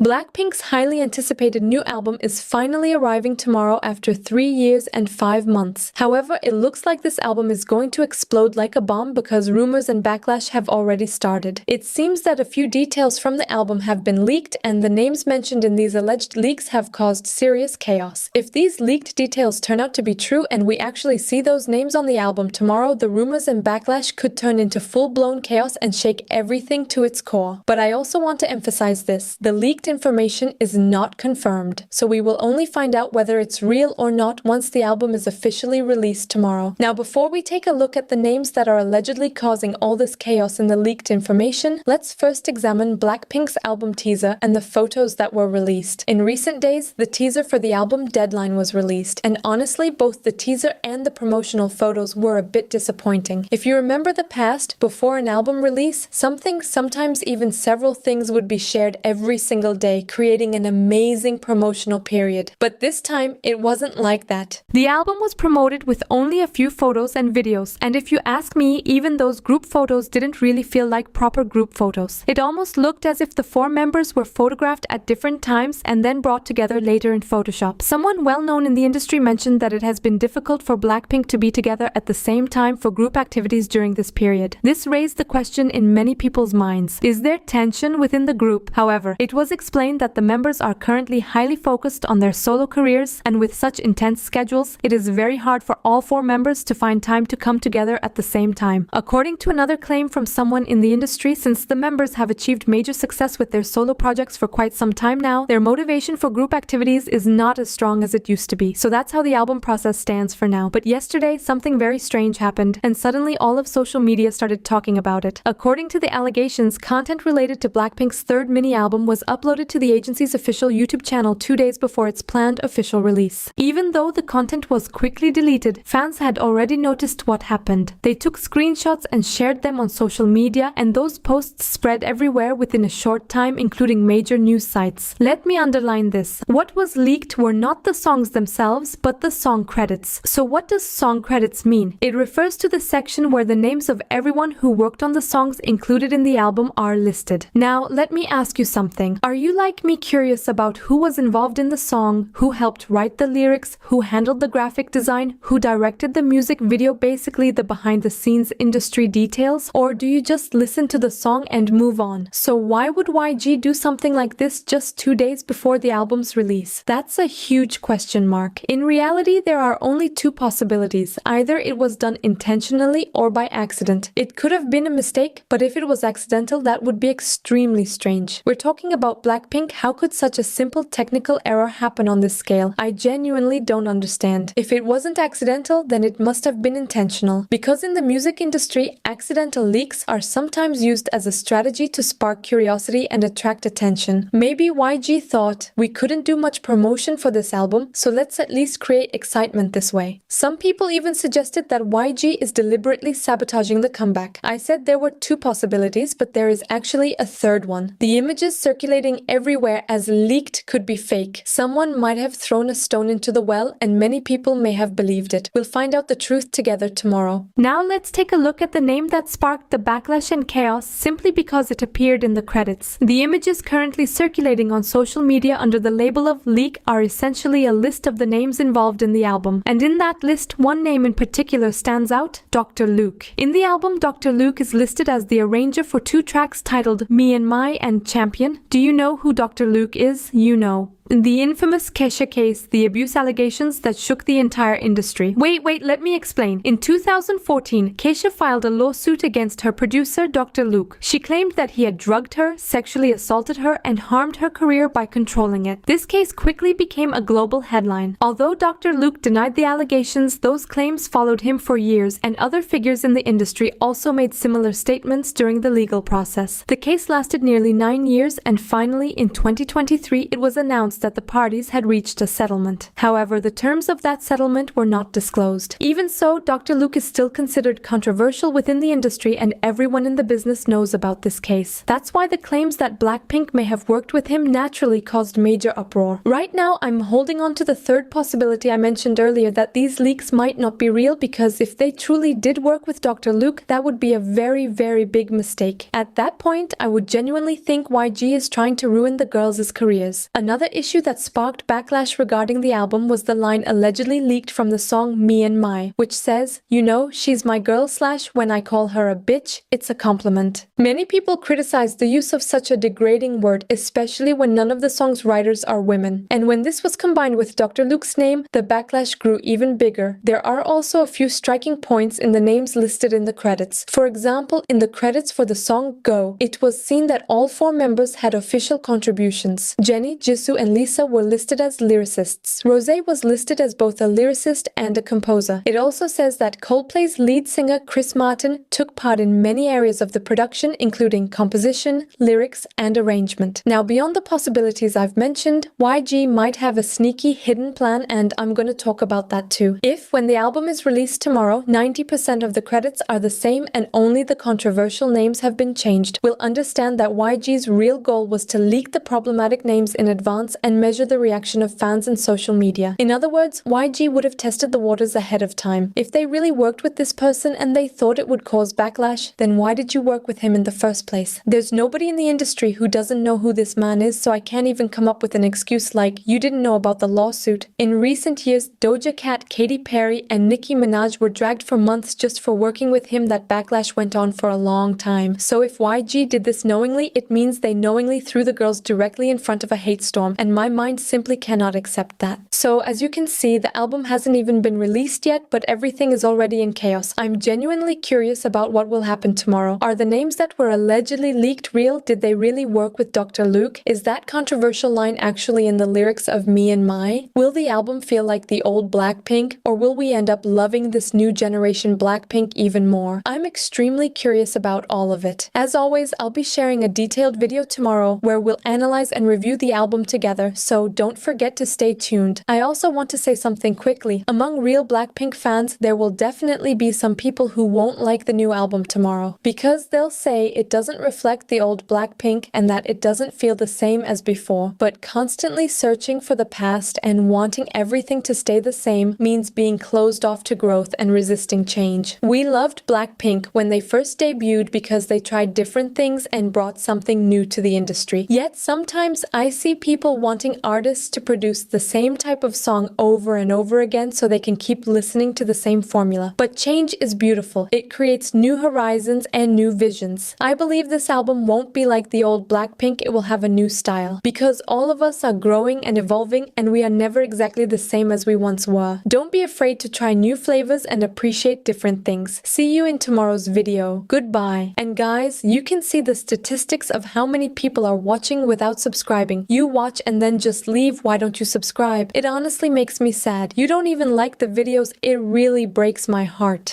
Blackpink's highly anticipated new album is finally arriving tomorrow after 3 years and 5 months. However, it looks like this album is going to explode like a bomb because rumors and backlash have already started. It seems that a few details from the album have been leaked, and the names mentioned in these alleged leaks have caused serious chaos. If these leaked details turn out to be true and we actually see those names on the album tomorrow, the rumors and backlash could turn into full-blown chaos and shake everything to its core. But I also want to emphasize this: the leaked information is not confirmed, so we will only find out whether it's real or not once the album is officially released tomorrow. Now, before we take a look at the names that are allegedly causing all this chaos in the leaked information, let's first examine Blackpink's album teaser and the photos that were released. In recent days, the teaser for the album Deadline was released, and honestly, both the teaser and the promotional photos were a bit disappointing. If you remember the past, before an album release, sometimes even several things would be shared every single day, creating an amazing promotional period. But this time, it wasn't like that. The album was promoted with only a few photos and videos, and if you ask me, even those group photos didn't really feel like proper group photos. It almost looked as if the 4 members were photographed at different times and then brought together later in Photoshop. Someone well known in the industry mentioned that it has been difficult for Blackpink to be together at the same time for group activities during this period. This raised the question in many people's minds: is there tension within the group? However, it was explained that the members are currently highly focused on their solo careers, and with such intense schedules, it is very hard for all 4 members to find time to come together at the same time. According to another claim from someone in the industry, since the members have achieved major success with their solo projects for quite some time now, their motivation for group activities is not as strong as it used to be. So that's how the album process stands for now. But yesterday, something very strange happened, and suddenly all of social media started talking about it. According to the allegations, content related to Blackpink's 3rd mini-album was uploaded to the agency's official YouTube channel 2 days before its planned official release. Even though the content was quickly deleted, fans had already noticed what happened. They took screenshots and shared them on social media, and those posts spread everywhere within a short time, including major news sites. Let me underline this: what was leaked were not the songs themselves, but the song credits. So what does song credits mean? It refers to the section where the names of everyone who worked on the songs included in the album are listed. Now, let me ask you something. Are you like me curious about who was involved in the song, who helped write the lyrics, who handled the graphic design, who directed the music video, basically the behind-the-scenes industry details? Or do you just listen to the song and move on? So why would YG do something like this just 2 days before the album's release? That's a huge question mark. In reality, there are only 2 possibilities. Either it was done intentionally or by accident. It could have been a mistake, but if it was accidental, that would be extremely strange. We're talking about Blackpink. How could such a simple technical error happen on this scale? I genuinely don't understand. If it wasn't accidental, then it must have been intentional. Because in the music industry, accidental leaks are sometimes used as a strategy to spark curiosity and attract attention. Maybe YG thought, we couldn't do much promotion for this album, so let's at least create excitement this way. Some people even suggested that YG is deliberately sabotaging the comeback. I said there were 2 possibilities, but there is actually a 3rd one. The images circulating everywhere as leaked could be fake. Someone might have thrown a stone into the well, and many people may have believed it. We'll find out the truth together tomorrow. Now let's take a look at the name that sparked the backlash and chaos simply because it appeared in the credits. The images currently circulating on social media under the label of leak are essentially a list of the names involved in the album. And in that list, one name in particular stands out: Dr. Luke. In the album, Dr. Luke is listed as the arranger for 2 tracks titled Me and My and Champion. Do you know who Dr. Luke is? You know. The infamous Kesha case, the abuse allegations that shook the entire industry. Wait, let me explain. In 2014, Kesha filed a lawsuit against her producer, Dr. Luke. She claimed that he had drugged her, sexually assaulted her, and harmed her career by controlling it. This case quickly became a global headline. Although Dr. Luke denied the allegations, those claims followed him for years, and other figures in the industry also made similar statements during the legal process. The case lasted nearly 9 years, and finally, in 2023, it was announced announced that the parties had reached a settlement. However, the terms of that settlement were not disclosed. Even so, Dr. Luke is still considered controversial within the industry, and everyone in the business knows about this case. That's why the claims that Blackpink may have worked with him naturally caused major uproar. Right now, I'm holding on to the third possibility I mentioned earlier, that these leaks might not be real, because if they truly did work with Dr. Luke, that would be a very, very big mistake. At that point, I would genuinely think YG is trying to ruin the girls' careers. Another issue that sparked backlash regarding the album was the line allegedly leaked from the song Me and My, which says, "You know, she's my girl / when I call her a bitch, it's a compliment." Many people criticized the use of such a degrading word, especially when none of the song's writers are women. And when this was combined with Dr. Luke's name, the backlash grew even bigger. There are also a few striking points in the names listed in the credits. For example, in the credits for the song Go, it was seen that all 4 members had official contributions. Jennie, Jisoo, and Lisa were listed as lyricists. Rosé was listed as both a lyricist and a composer. It also says that Coldplay's lead singer Chris Martin took part in many areas of the production, including composition, lyrics, and arrangement. Now, beyond the possibilities I've mentioned, YG might have a sneaky hidden plan, and I'm going to talk about that too. If, when the album is released tomorrow, 90% of the credits are the same and only the controversial names have been changed, we'll understand that YG's real goal was to leak the problematic names in advance and measure the reaction of fans and social media. In other words, YG would have tested the waters ahead of time. If they really worked with this person and they thought it would cause backlash, then why did you work with him in the first place? There's nobody in the industry who doesn't know who this man is, so I can't even come up with an excuse like, you didn't know about the lawsuit. In recent years, Doja Cat, Katy Perry, and Nicki Minaj were dragged for months just for working with him. That backlash went on for a long time. So if YG did this knowingly, it means they knowingly threw the girls directly in front of a hate storm, and my mind simply cannot accept that. So as you can see, the album hasn't even been released yet, but everything is already in chaos. I'm genuinely curious about what will happen tomorrow. Are the names that were allegedly leaked real? Did they really work with Dr. Luke? Is that controversial line actually in the lyrics of Me and My? Will the album feel like the old Blackpink, or will we end up loving this new generation Blackpink even more? I'm extremely curious about all of it. As always, I'll be sharing a detailed video tomorrow where we'll analyze and review the album together, so don't forget to stay tuned. I also want to say something quickly. Among real Blackpink fans, there will definitely be some people who won't like the new album tomorrow, because they'll say it doesn't reflect the old Blackpink and that it doesn't feel the same as before. But constantly searching for the past and wanting everything to stay the same means being closed off to growth and resisting change. We loved Blackpink when they first debuted because they tried different things and brought something new to the industry. Yet sometimes I see people wanting artists to produce the same type of song over and over again so they can keep listening to the same formula. But change is beautiful. It creates new horizons and new visions. I believe this album won't be like the old Blackpink. It will have a new style, because all of us are growing and evolving, and we are never exactly the same as we once were. Don't be afraid to try new flavors and appreciate different things. See you in tomorrow's video. Goodbye. And guys, you can see the statistics of how many people are watching without subscribing. You watch and then just leave. Why don't you subscribe? It honestly makes me sad. You don't even like the videos. It really breaks my heart.